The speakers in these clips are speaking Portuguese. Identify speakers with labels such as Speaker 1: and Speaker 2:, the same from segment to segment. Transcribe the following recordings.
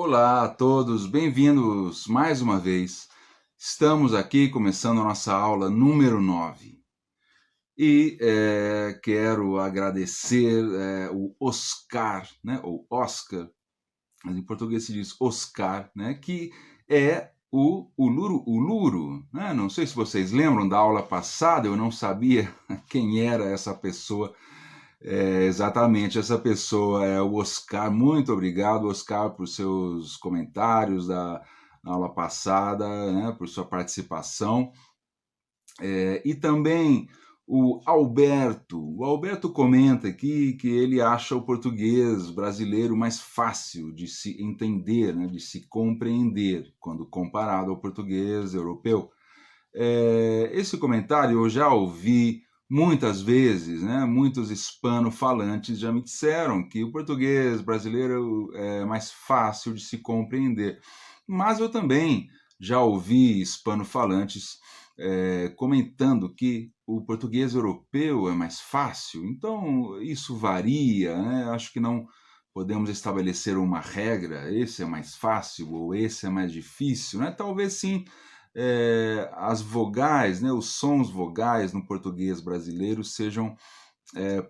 Speaker 1: Olá a todos, bem-vindos mais uma vez. Estamos aqui começando a nossa aula número 9 e quero agradecer o Oscar, né, ou Oscar, mas em português se diz Oscar, né, que é o Luro, né? Não sei se vocês lembram da aula passada, eu não sabia quem era essa pessoa. Exatamente, essa pessoa é o Oscar. Muito obrigado, Oscar, por seus comentários na aula passada, né, por sua participação. E também o Alberto. O Alberto comenta aqui que ele acha o português brasileiro mais fácil de se entender, né, de se compreender, quando comparado ao português europeu. Esse comentário eu já ouvi muitas vezes, né? Muitos hispanofalantes já me disseram que o português brasileiro é mais fácil de se compreender. Mas eu também já ouvi hispanofalantes comentando que o português europeu é mais fácil. Então, isso varia, né? Acho que não podemos estabelecer uma regra, esse é mais fácil ou esse é mais difícil, né? Talvez sim as vogais, né, os sons vogais no português brasileiro sejam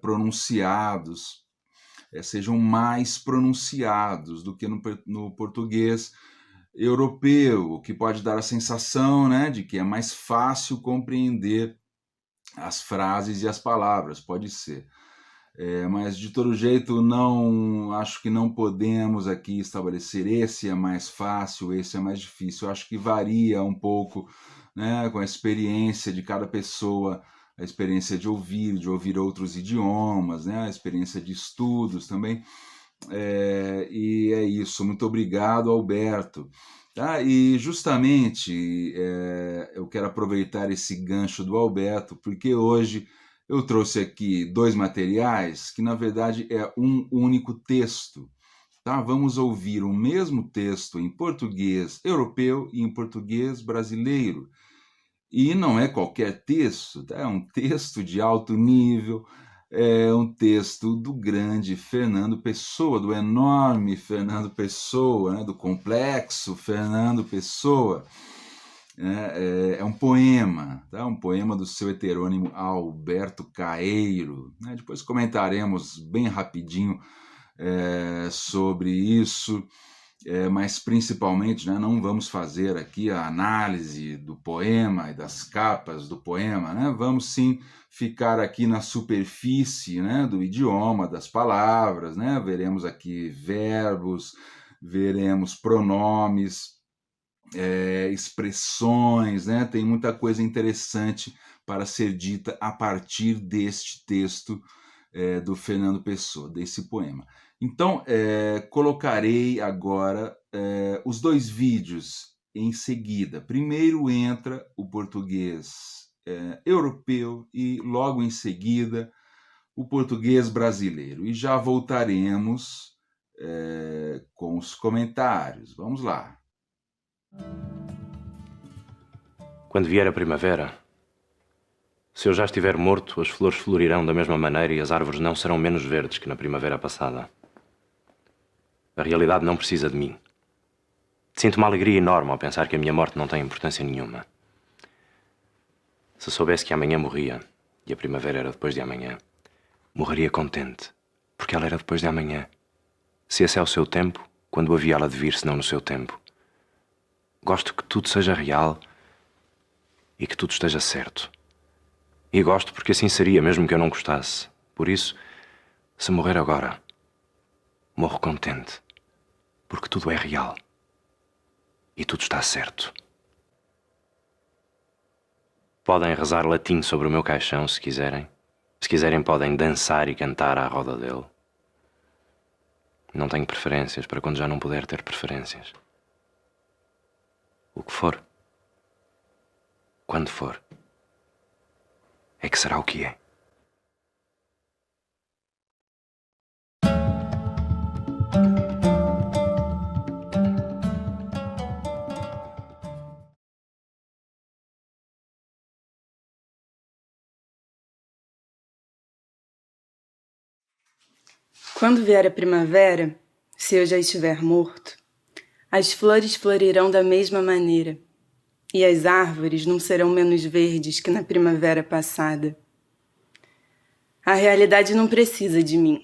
Speaker 1: pronunciados, sejam mais pronunciados do que no português europeu, o que pode dar a sensação, né, de que é mais fácil compreender as frases e as palavras, pode ser. Mas de todo jeito não acho que não podemos aqui estabelecer esse é mais fácil, esse é mais difícil. Eu acho que varia um pouco, né, com a experiência de cada pessoa, a experiência de ouvir outros idiomas, né, a experiência de estudos também. E é isso. Muito obrigado, Alberto. Tá? E justamente eu quero aproveitar esse gancho do Alberto, porque hoje eu trouxe aqui dois materiais que, na verdade, é um único texto. Tá? Vamos ouvir o mesmo texto em português europeu e em português brasileiro. E não é qualquer texto, tá? É um texto de alto nível, é um texto do grande Fernando Pessoa, do enorme Fernando Pessoa, né? Do complexo Fernando Pessoa. É um poema, tá? Um poema do seu heterônimo Alberto Caeiro, né? Depois comentaremos bem rapidinho sobre isso, mas principalmente, né, não vamos fazer aqui a análise do poema e das capas do poema, né? Vamos sim ficar aqui na superfície, né, do idioma, das palavras, né? Veremos aqui verbos, veremos pronomes, expressões, né? Tem muita coisa interessante para ser dita a partir deste texto do Fernando Pessoa, desse poema. Então, colocarei agora os dois vídeos em seguida. Primeiro entra o português europeu e logo em seguida o português brasileiro. E já voltaremos com os comentários. Vamos lá.
Speaker 2: Quando vier a primavera, se eu já estiver morto, as flores florirão da mesma maneira e as árvores não serão menos verdes que na primavera passada. A realidade não precisa de mim. Sinto uma alegria enorme ao pensar que a minha morte não tem importância nenhuma. Se soubesse que amanhã morria e a primavera era depois de amanhã, morreria contente, porque ela era depois de amanhã. Se esse é o seu tempo, quando havia ela de vir, senão no seu tempo? Gosto que tudo seja real e que tudo esteja certo. E gosto porque assim seria, mesmo que eu não gostasse. Por isso, se morrer agora, morro contente, porque tudo é real e tudo está certo. Podem rezar latim sobre o meu caixão, se quiserem. Se quiserem, podem dançar e cantar à roda dele. Não tenho preferências para quando já não puder ter preferências. O que for, quando for, é que será o que é.
Speaker 3: Quando vier a primavera, se eu já estiver morto, As flores florirão da mesma maneira, e as árvores não serão menos verdes que na primavera passada. A realidade não precisa de mim.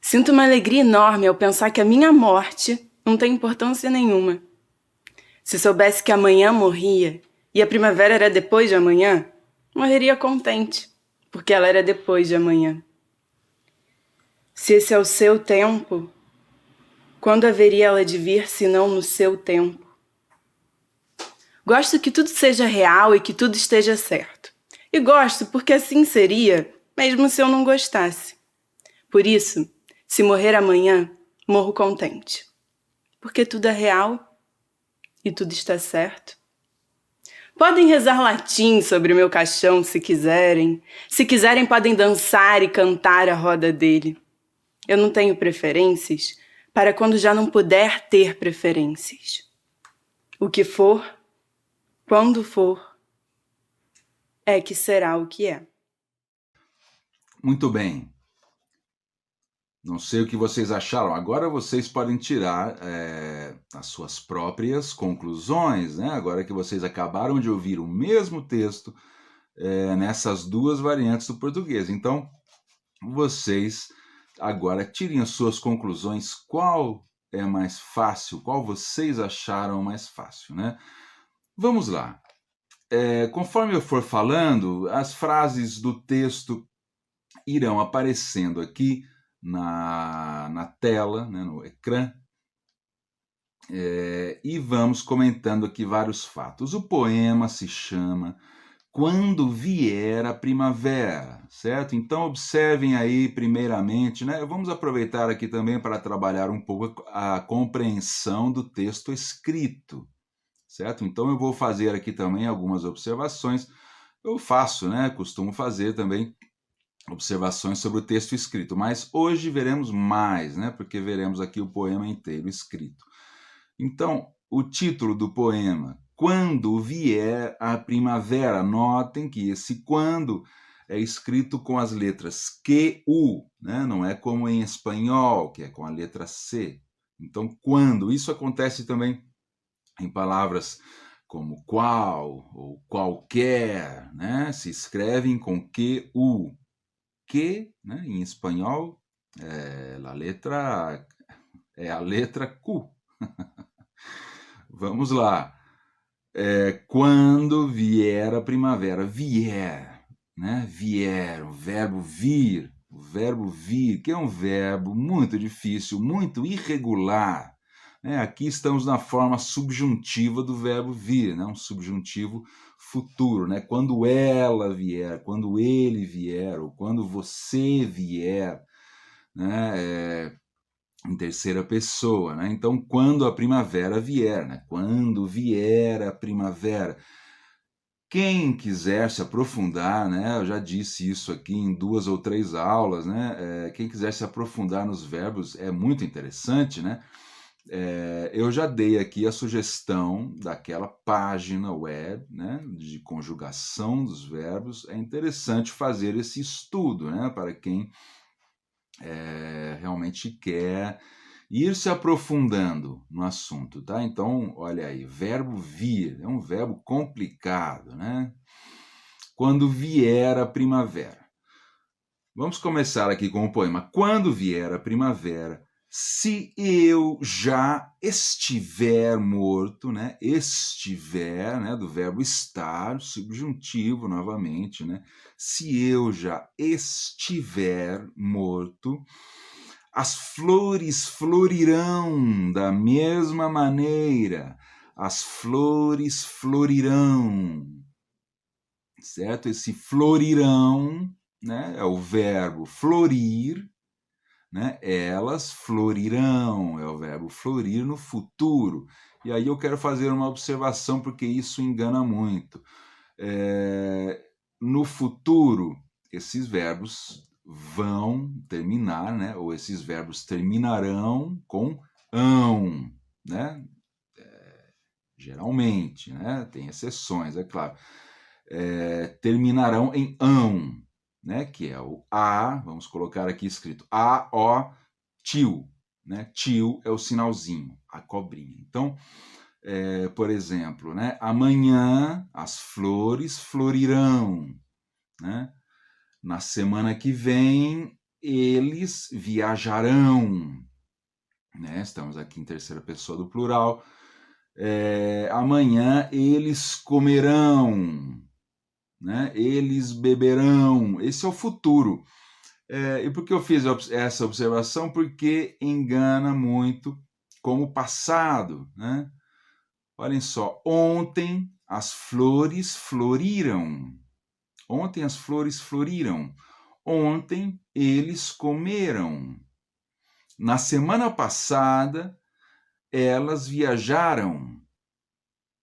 Speaker 3: Sinto uma alegria enorme ao pensar que a minha morte não tem importância nenhuma. Se soubesse que amanhã morria e a primavera era depois de amanhã, morreria contente, porque ela era depois de amanhã. Se esse é o seu tempo, quando haveria ela de vir, se não no seu tempo? Gosto que tudo seja real e que tudo esteja certo. E gosto porque assim seria, mesmo se eu não gostasse. Por isso, se morrer amanhã, morro contente. Porque tudo é real e tudo está certo. Podem rezar latim sobre o meu caixão se quiserem. Se quiserem, podem dançar e cantar à roda dele. Eu não tenho preferências para quando já não puder ter preferências. O que for, quando for, é que será o que é.
Speaker 1: Muito bem. Não sei o que vocês acharam. Agora vocês podem tirar as suas próprias conclusões, né? Agora que vocês acabaram de ouvir o mesmo texto nessas duas variantes do português. Então, vocês agora tirem as suas conclusões. Qual é mais fácil? Qual vocês acharam mais fácil, né? Vamos lá. Conforme eu for falando, as frases do texto irão aparecendo aqui na tela, né, no ecrã, e vamos comentando aqui vários fatos. O poema se chama Quando Vier a Primavera, certo? Então observem aí primeiramente, né? Vamos aproveitar aqui também para trabalhar um pouco a compreensão do texto escrito, certo? Então eu vou fazer aqui também algumas observações. Eu faço, né? Costumo fazer também observações sobre o texto escrito, mas hoje veremos mais, né? Porque veremos aqui o poema inteiro escrito. Então, o título do poema, Quando Vier a Primavera. Notem que esse quando é escrito com as letras Q-U, né? Não é como em espanhol, que é com a letra C. Então, quando. Isso acontece também em palavras como qual ou qualquer, né? Se escrevem com Q-U. Que, né, em espanhol, é a letra Q. Vamos lá. Quando vier a primavera. Vier, né? Vier, o verbo vir, que é um verbo muito difícil, muito irregular. Aqui estamos na forma subjuntiva do verbo vir, né? Um subjuntivo futuro, né? Quando ela vier, quando ele vier, ou quando você vier, né? Em terceira pessoa, né? Então, quando a primavera vier, né? Quando vier a primavera. Quem quiser se aprofundar, né? Eu já disse isso aqui em 2 ou 3 aulas, né? Quem quiser se aprofundar nos verbos é muito interessante, né? Eu já dei aqui a sugestão daquela página web, né, de conjugação dos verbos. É interessante fazer esse estudo, né, para quem realmente quer ir se aprofundando no assunto, tá? Então, olha aí, verbo vir, é um verbo complicado, né? Quando vier a primavera. Vamos começar aqui com o poema. Quando vier a primavera, se eu já estiver morto, né? Estiver, né? Do verbo estar, subjuntivo novamente, né? Se eu já estiver morto, as flores florirão da mesma maneira. As flores florirão, certo? Esse florirão, né? É o verbo florir. Né? Elas florirão, é o verbo florir no futuro. E aí eu quero fazer uma observação, porque isso engana muito. No futuro, esses verbos vão terminar, né? Ou esses verbos terminarão com ão, né? Geralmente, né? Tem exceções, é claro. Terminarão em ão, né, que é o a, vamos colocar aqui escrito a, o, tio, né? Tio é o sinalzinho, a cobrinha. Então, por exemplo, né? Amanhã as flores florirão, né? Na semana que vem eles viajarão, né? Estamos aqui em terceira pessoa do plural. Amanhã eles comerão, né? Eles beberão. Esse é o futuro. E por que eu fiz essa observação? Porque engana muito com o passado, né? Olhem só, ontem as flores floriram. Ontem as flores floriram. Ontem eles comeram. Na semana passada elas viajaram,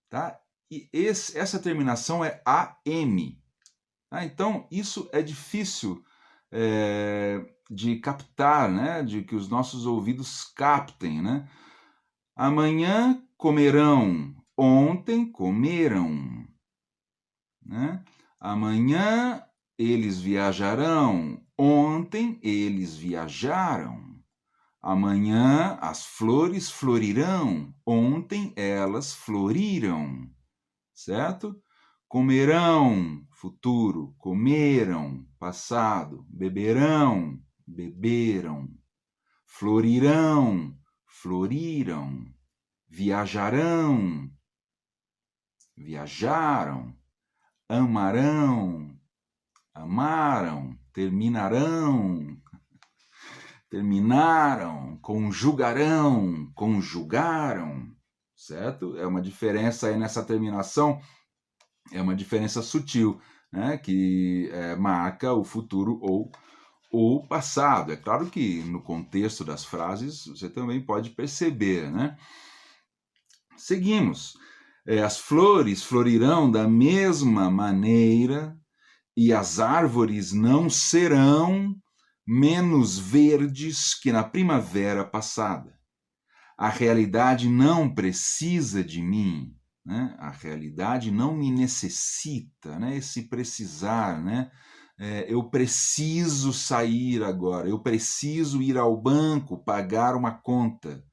Speaker 1: tá? E essa terminação é AM. Tá? Então isso é difícil de captar, né? De que os nossos ouvidos captem, né? Amanhã comerão, ontem comeram, né? Amanhã eles viajarão, ontem eles viajaram. Amanhã as flores florirão, ontem elas floriram, certo? Comerão, futuro, comeram, passado, beberão, beberam, florirão, floriram, viajarão, viajaram, amarão, amaram, terminarão, terminaram, conjugarão, conjugaram, certo? É uma diferença aí nessa terminação, é uma diferença sutil, né? Que marca o futuro ou o passado. É claro que no contexto das frases você também pode perceber, né? Seguimos. As flores florirão da mesma maneira e as árvores não serão menos verdes que na primavera passada. A realidade não precisa de mim, né? A realidade não me necessita, né? Esse precisar, né? Eu preciso sair agora, eu preciso ir ao banco pagar uma conta.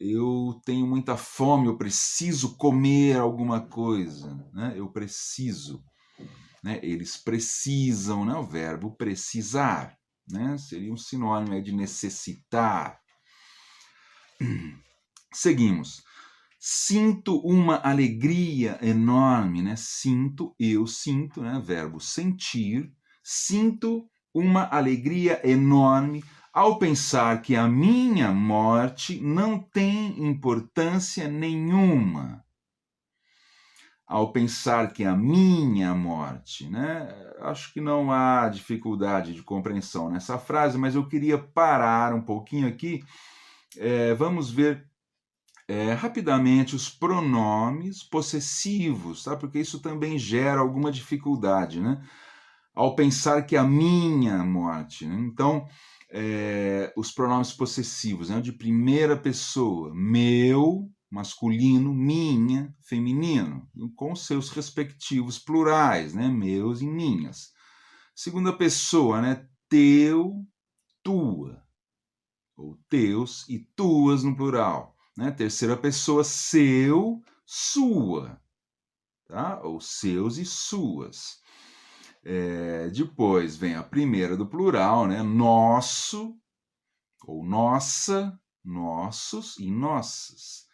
Speaker 1: Eu tenho muita fome, eu preciso comer alguma coisa, né? Eu preciso. Né? Eles precisam, né? O verbo precisar, né? Seria um sinônimo de necessitar. Seguimos. Sinto uma alegria enorme, né? Sinto, eu sinto, né? Verbo sentir. Sinto uma alegria enorme ao pensar que a minha morte não tem importância nenhuma. Ao pensar que a minha morte, né? Acho que não há dificuldade de compreensão nessa frase, mas eu queria parar um pouquinho aqui. Vamos ver rapidamente os pronomes possessivos, tá? Porque isso também gera alguma dificuldade, né? Ao pensar que a minha morte, né? Então, os pronomes possessivos, né? De primeira pessoa, meu, masculino, minha, feminino, com seus respectivos plurais, né? Meus e minhas. Segunda pessoa, né? Teu, tua, ou teus e tuas no plural, né? Terceira pessoa, seu, sua, tá? Ou seus e suas. Depois vem a primeira do plural, né? Nosso, ou nossa, nossos e nossas.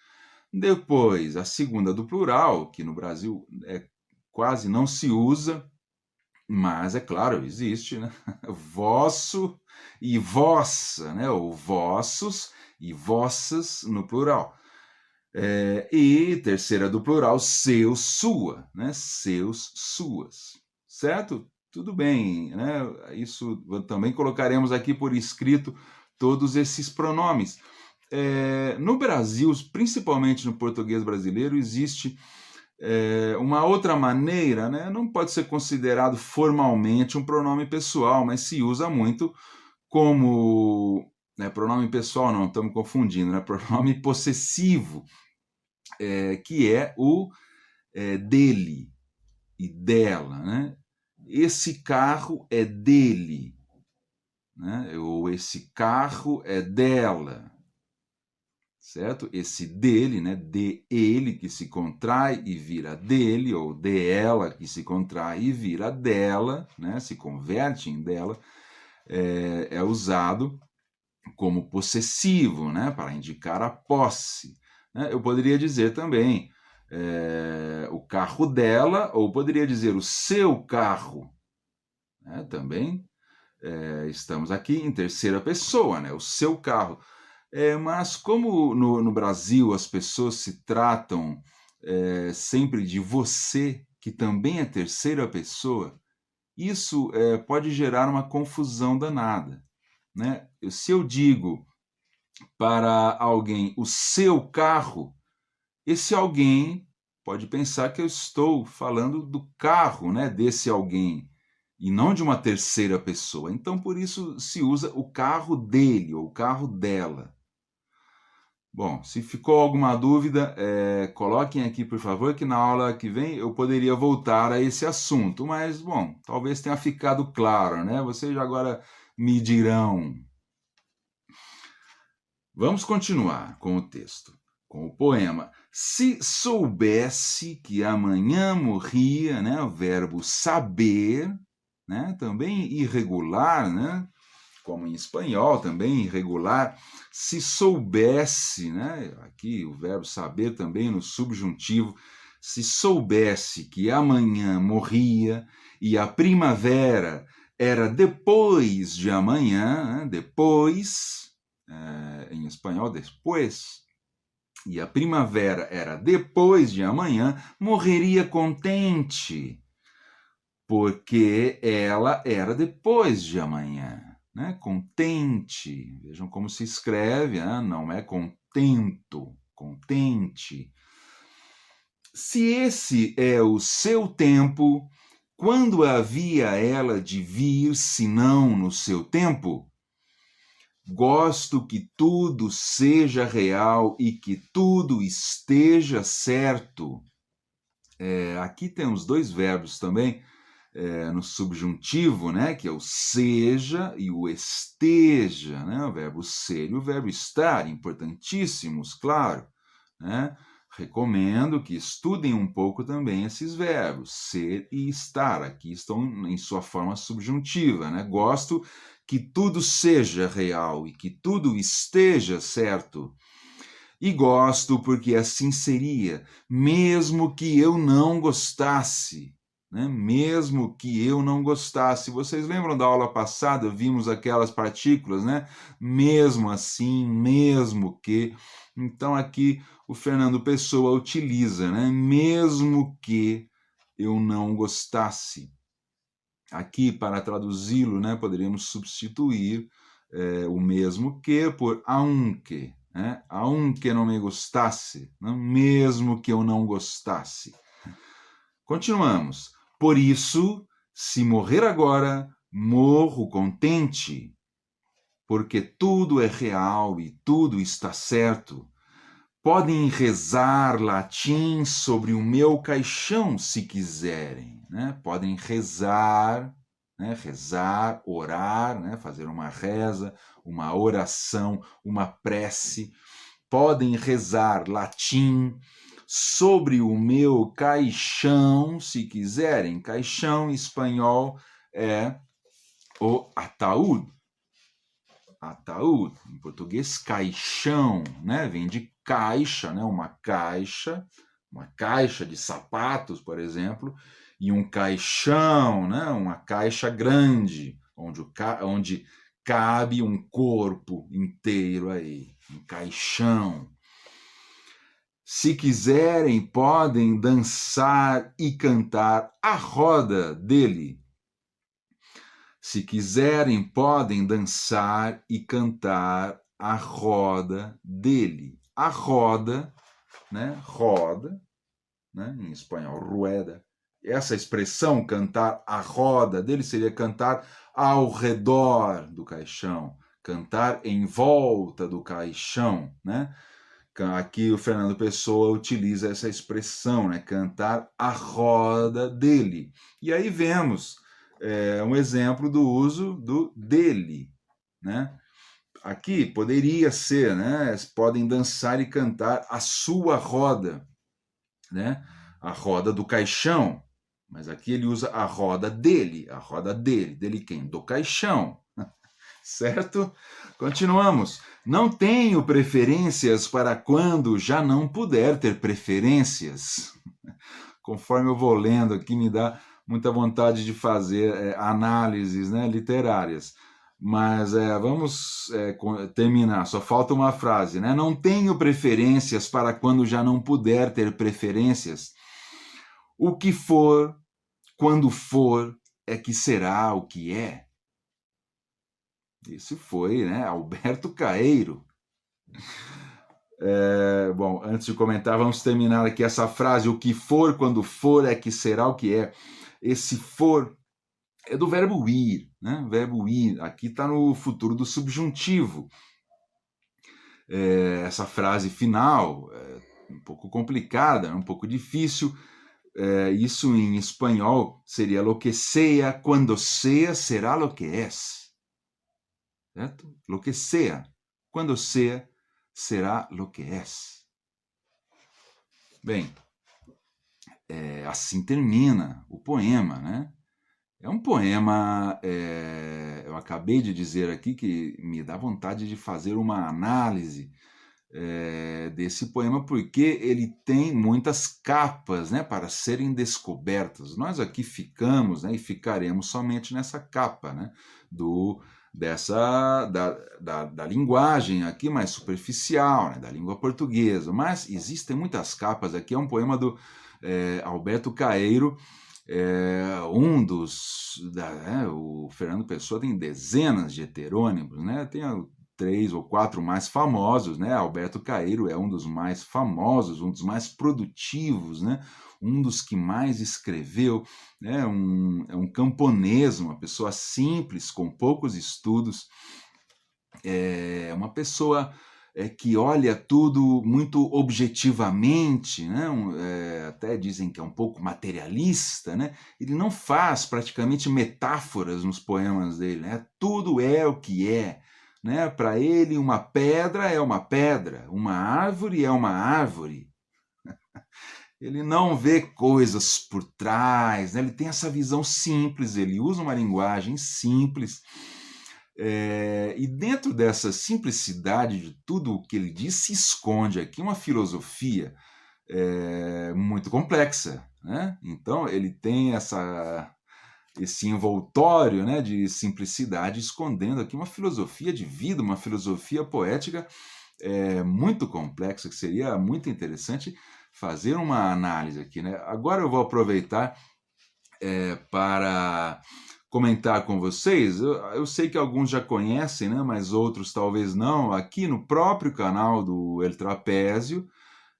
Speaker 1: Depois, a segunda do plural, que no Brasil quase não se usa, mas, é claro, existe, né? Vosso e vossa, né? Ou vossos e vossas no plural. E terceira do plural, seu, sua, né? Seus, suas. Certo? Tudo bem, né? Isso também colocaremos aqui por escrito todos esses pronomes. No Brasil, principalmente no português brasileiro, existe uma outra maneira, né? Não pode ser considerado formalmente um pronome pessoal, mas se usa muito como pronome pessoal, não, estamos confundindo, né? Pronome possessivo, que é o dele e dela, né? Esse carro é dele, né? Ou esse carro é dela, certo? Esse dele, né? De ele que se contrai e vira dele, ou de ela que se contrai e vira dela, né? Se converte em dela, é usado como possessivo, né? Para indicar a posse. Né? Eu poderia dizer também o carro dela, ou poderia dizer o seu carro, né? Também estamos aqui em terceira pessoa, né? O seu carro. Mas como no Brasil as pessoas se tratam sempre de você, que também é terceira pessoa, isso pode gerar uma confusão danada, né? Se eu digo para alguém o seu carro, esse alguém pode pensar que eu estou falando do carro, né, desse alguém, e não de uma terceira pessoa. Então, por isso se usa o carro dele ou o carro dela. Bom, se ficou alguma dúvida, coloquem aqui, por favor, que na aula que vem eu poderia voltar a esse assunto, mas, bom, talvez tenha ficado claro, né? Vocês agora me dirão. Vamos continuar com o texto, com o poema. Se soubesse que amanhã morria, né? O verbo saber, né? Também irregular, né? Como em espanhol, também irregular, se soubesse, né? Aqui o verbo saber também no subjuntivo, se soubesse que amanhã morria e a primavera era depois de amanhã, né? Depois, em espanhol, depois, e a primavera era depois de amanhã, morreria contente, porque ela era depois de amanhã. Né? Contente, vejam como se escreve, né? Não é contento, contente. Se esse é o seu tempo, quando havia ela de vir, se não no seu tempo? Gosto que tudo seja real e que tudo esteja certo. Aqui temos dois verbos também, no subjuntivo, né, que é o seja e o esteja, né, o verbo ser e o verbo estar, importantíssimos, claro, né? Recomendo que estudem um pouco também esses verbos, ser e estar, aqui estão em sua forma subjuntiva, né? Gosto que tudo seja real e que tudo esteja certo. E gosto porque assim seria, mesmo que eu não gostasse. Né? Mesmo que eu não gostasse. Vocês lembram da aula passada? Vimos aquelas partículas, né? Mesmo assim, mesmo que. Então aqui o Fernando Pessoa utiliza, né? Mesmo que eu não gostasse. Aqui, para traduzi-lo, né, poderíamos substituir o mesmo que por aunque. Né? Aunque não me gostasse, né? Mesmo que eu não gostasse. Continuamos. Por isso, se morrer agora, morro contente, porque tudo é real e tudo está certo. Podem rezar latim sobre o meu caixão, se quiserem. Né? Podem rezar, né? Rezar, orar, né? Fazer uma reza, uma oração, uma prece. Podem rezar latim sobre o meu caixão, se quiserem. Caixão em espanhol é o ataúd. Ataúd, em português, caixão, né? Vem de caixa, né? Uma caixa de sapatos, por exemplo, e um caixão, né? Uma caixa grande, onde cabe um corpo inteiro aí, um caixão. Se quiserem, podem dançar e cantar à roda dele. Se quiserem, podem dançar e cantar à roda dele. A roda, né? Roda, né? Em espanhol, rueda. Essa expressão, cantar à roda dele, seria cantar ao redor do caixão, cantar em volta do caixão, né? Aqui o Fernando Pessoa utiliza essa expressão, né? Cantar à roda dele. E aí vemos um exemplo do uso do dele, né? Aqui poderia ser, né? Podem dançar e cantar a sua roda, né? A roda do caixão. Mas aqui ele usa a roda dele. Dele quem? Do caixão. Certo? Continuamos. Não tenho preferências para quando já não puder ter preferências. Conforme eu vou lendo aqui, me dá muita vontade de fazer análises, né, literárias. Mas vamos terminar. Só falta uma frase, né? Não tenho preferências para quando já não puder ter preferências. O que for, quando for, é que será o que é. Isso foi, né? Alberto Caeiro. Bom, antes de comentar, vamos terminar aqui essa frase. O que for, quando for, é que será o que é. Esse for é do verbo ir, né? O verbo ir, aqui está no futuro do subjuntivo. Essa frase final é um pouco complicada, um pouco difícil. Isso em espanhol seria lo que sea, cuando sea, será lo que es. Certo? Lo que sea, cuando sea, será lo que es. Bem, assim termina o poema, né? É um poema, eu acabei de dizer aqui que me dá vontade de fazer uma análise desse poema, porque ele tem muitas capas, né, para serem descobertas. Nós aqui ficamos, né, e ficaremos somente nessa capa, né, da linguagem aqui mais superficial, né, da língua portuguesa, mas existem muitas capas aqui. É um poema do Alberto Caeiro, o Fernando Pessoa tem dezenas de heterônimos, né, tem 3 ou 4 mais famosos, né? Alberto Caeiro é um dos mais famosos, um dos mais produtivos, né? Um dos que mais escreveu, né? É um camponês, uma pessoa simples, com poucos estudos, uma pessoa que olha tudo muito objetivamente, né? Até dizem que é um pouco materialista, né? Ele não faz praticamente metáforas nos poemas dele, né? Tudo é o que é. Né? Para ele, uma pedra é uma pedra, uma árvore é uma árvore. Ele não vê coisas por trás, né? Ele tem essa visão simples, ele usa uma linguagem simples. E dentro dessa simplicidade de tudo o que ele diz, se esconde aqui uma filosofia muito complexa. Né? Então, ele tem esse envoltório, né, de simplicidade, escondendo aqui uma filosofia de vida, uma filosofia poética muito complexa, que seria muito interessante fazer uma análise aqui. Né? Agora eu vou aproveitar para comentar com vocês. Eu sei que alguns já conhecem, né, mas outros talvez não. Aqui no próprio canal do El Trapézio,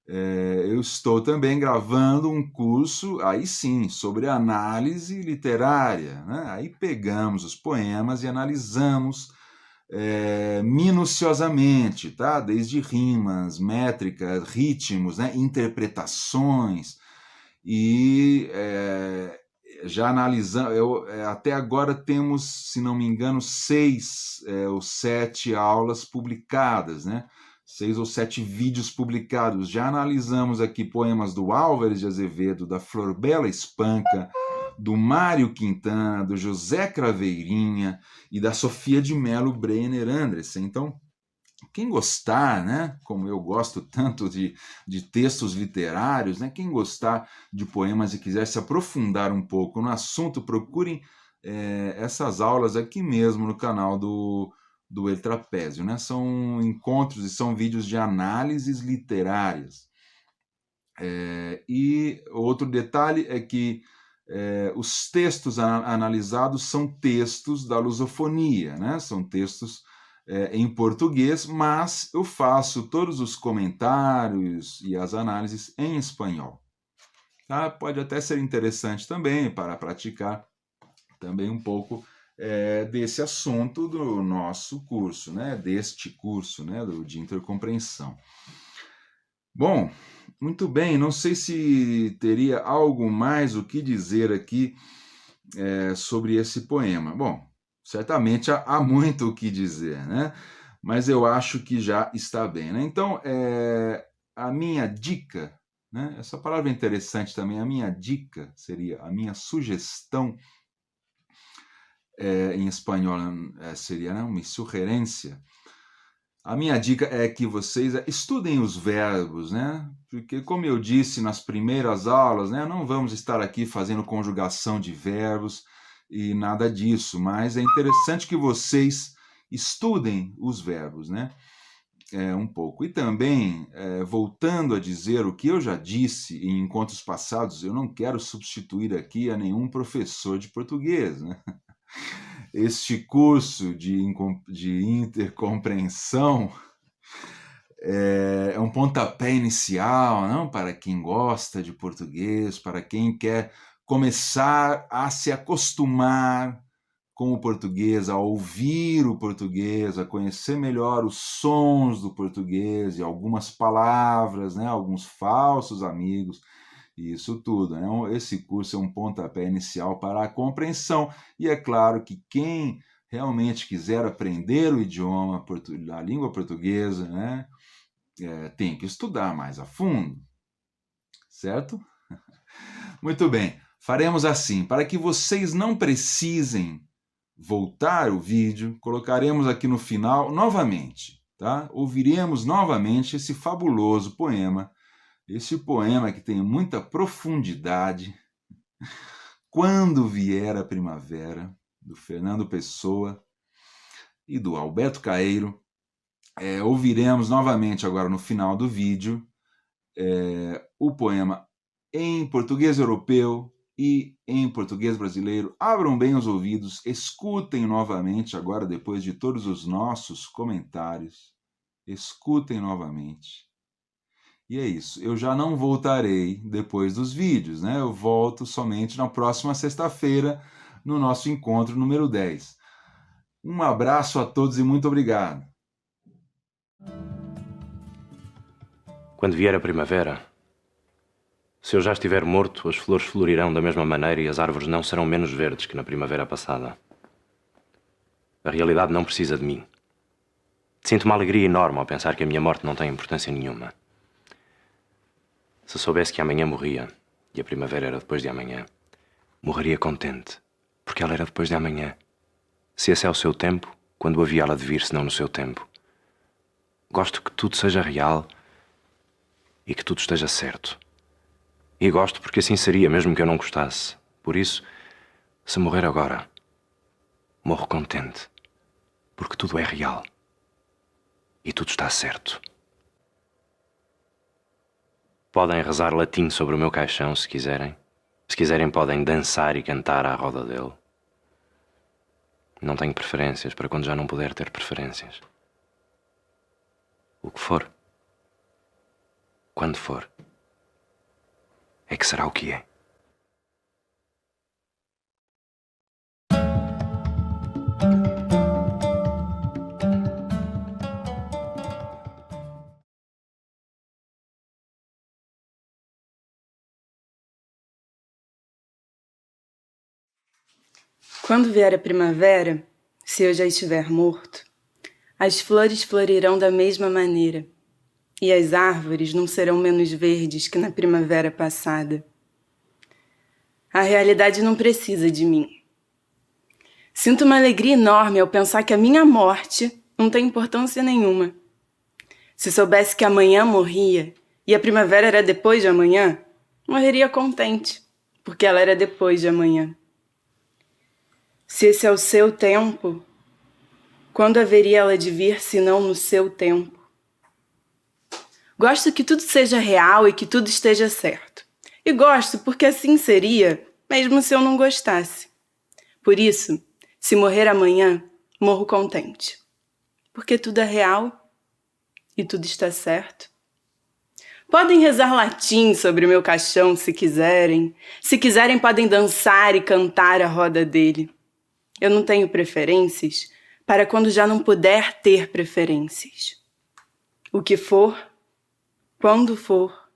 Speaker 1: eu estou também gravando um curso, aí sim, sobre análise literária. Né? Aí pegamos os poemas e analisamos minuciosamente, tá? Desde rimas, métricas, ritmos, né? Interpretações. E já analisamos, até agora temos, se não me engano, 6 ou 7 aulas publicadas, né? 6 ou 7 vídeos publicados. Já analisamos aqui poemas do Álvares de Azevedo, da Florbela Espanca, do Mário Quintana, do José Craveirinha e da Sofia de Mello Brenner Andressen. Então, quem gostar, né, como eu gosto tanto de textos literários, né, quem gostar de poemas e quiser se aprofundar um pouco no assunto, procurem essas aulas aqui mesmo no canal do El Trapézio, né? São encontros e são vídeos de análises literárias. E outro detalhe é que os textos analisados são textos da lusofonia, né? São textos em português, mas eu faço todos os comentários e as análises em espanhol. Tá? Pode até ser interessante também para praticar também um pouco desse assunto do nosso curso, né? Deste curso, né? De intercompreensão. Bom, muito bem, não sei se teria algo mais o que dizer aqui sobre esse poema. Bom, certamente há muito o que dizer, né? Mas eu acho que já está bem, né? Então, a minha dica, né? Essa palavra é interessante também. A minha dica seria, a minha sugestão, em espanhol seria, né, uma sugerência. A minha dica é que vocês estudem os verbos, né? Porque, como eu disse nas primeiras aulas, né, não vamos estar aqui fazendo conjugação de verbos e nada disso, mas é interessante que vocês estudem os verbos, né? Um pouco. E também, voltando a dizer o que eu já disse em encontros passados, eu não quero substituir aqui a nenhum professor de português, né? Este curso de intercompreensão é um pontapé inicial, não? Para quem gosta de português, para quem quer começar a se acostumar com o português, a ouvir o português, a conhecer melhor os sons do português e algumas palavras, né? Alguns falsos amigos, isso tudo, né? Esse curso é um pontapé inicial para a compreensão, e é claro que quem realmente quiser aprender o idioma, a língua portuguesa, né? Tem que estudar mais a fundo, certo? Muito bem, faremos assim, para que vocês não precisem voltar o vídeo, colocaremos aqui no final novamente, tá? Ouviremos novamente esse fabuloso poema, esse poema que tem muita profundidade, Quando Vier a Primavera, do Fernando Pessoa e do Alberto Caeiro. Ouviremos novamente agora no final do vídeo o poema em português europeu e em português brasileiro. Abram bem os ouvidos, escutem novamente agora, depois de todos os nossos comentários. Escutem novamente. E é isso, eu já não voltarei depois dos vídeos, né? Eu volto somente na próxima sexta-feira, no nosso encontro número 10. Um abraço a todos e muito obrigado.
Speaker 2: Quando vier a primavera, se eu já estiver morto, as flores florirão da mesma maneira e as árvores não serão menos verdes que na primavera passada. A realidade não precisa de mim. Sinto uma alegria enorme ao pensar que a minha morte não tem importância nenhuma. Se soubesse que amanhã morria e a primavera era depois de amanhã, morreria contente, porque ela era depois de amanhã. Se esse é o seu tempo, quando havia ela de vir, senão no seu tempo? Gosto que tudo seja real e que tudo esteja certo. E gosto porque assim seria, mesmo que eu não gostasse. Por isso, se morrer agora, morro contente, porque tudo é real e tudo está certo. Podem rezar latim sobre o meu caixão, se quiserem. Se quiserem, podem dançar e cantar à roda dele. Não tenho preferências para quando já não puder ter preferências. O que for, quando for, é que será o que é.
Speaker 3: Quando vier a primavera, se eu já estiver morto, as flores florirão da mesma maneira, e as árvores não serão menos verdes que na primavera passada. A realidade não precisa de mim. Sinto uma alegria enorme ao pensar que a minha morte não tem importância nenhuma. Se soubesse que amanhã morria e a primavera era depois de amanhã, morreria contente, porque ela era depois de amanhã. Se esse é o seu tempo, quando haveria ela de vir, se não no seu tempo? Gosto que tudo seja real e que tudo esteja certo. E gosto porque assim seria, mesmo se eu não gostasse. Por isso, se morrer amanhã, morro contente. Porque tudo é real e tudo está certo. Podem rezar latim sobre o meu caixão se quiserem. Se quiserem, podem dançar e cantar à roda dele. Eu não tenho preferências para quando já não puder ter preferências. O que for, quando for,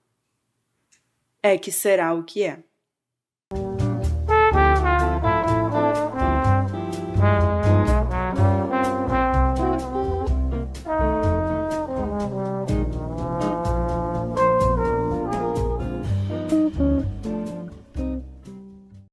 Speaker 3: é que será o que é.